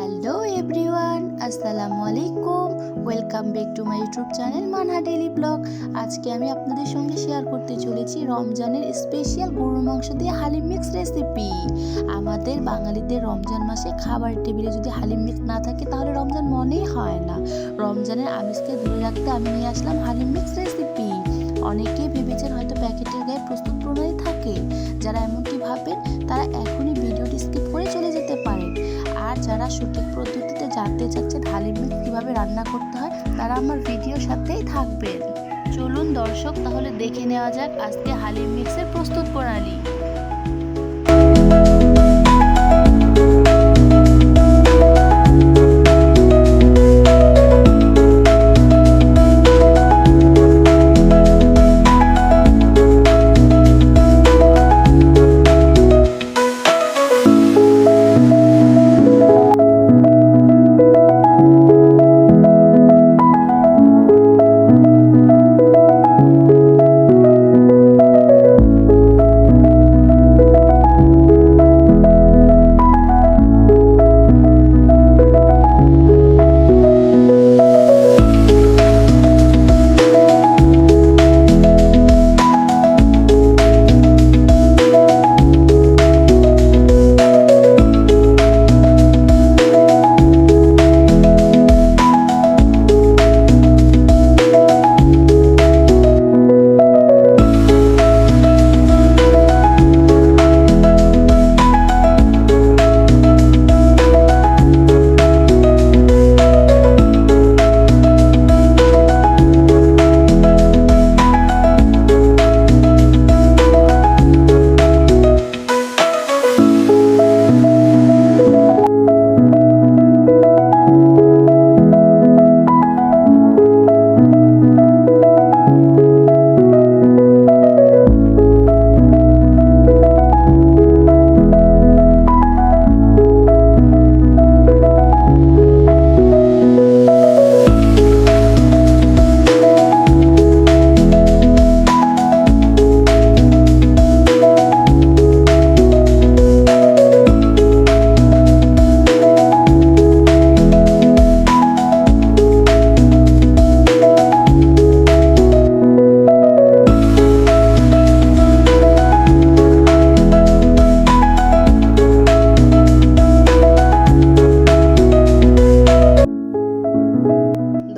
Hello everyone, আসসালামু আলাইকুম। Welcome back to my YouTube channel Manha daily blog. আজকে আমি আপনাদের সঙ্গে শেয়ার করতে চলেছি রমজানের স্পেশাল গরুর মাংস দিয়ে হালিম মিক্স রেসিপি। আমাদের বাঙালিদের রমজান মাসে খাবার টেবিলে যদি হালিম মিক্স না থাকে তাহলে রমজান মনেই হয় না। রমজানের আমিষকে ধরে রাখতে আমি নিয়ে আসলাম হালিম মিক্স রেসিপি। অনেকেই ভেবেছেন হয়তো প্যাকেটের গায়ে প্রস্তুত প্রণালী থাকে। যারা এমনটি ভাবেন তারা এখনই ভিডিওটি স্কিপ করে চলে যেতে পারেন। আর যারা সঠিক পদ্ধতিতে জানতে চাচ্ছেন হালিম মিক্স কীভাবে রান্না করতে হয় তারা আমার ভিডিওর সাথেই থাকবেন। চলুন দর্শক, তাহলে দেখে নেওয়া যাক আজকে হালিম মিক্সের প্রস্তুত প্রণালী।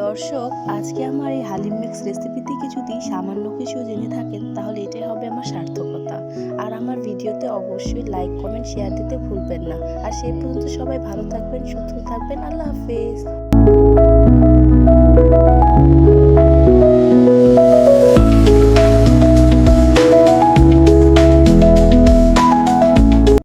দর্শক, আজকে আমার এই হালিম মিক্স রেসিপি থেকে যদি সামান্য কিছু জেনে থাকেন তাহলে এটাই হবে আমার সার্থকতা। আর আমার ভিডিওতে অবশ্যই লাইক, কমেন্ট, শেয়ার দিতে ভুলবেন না। আর সেই পর্যন্ত সবাই ভালো থাকবেন, সুস্থ থাকবেন। আল্লাহ হাফেজ।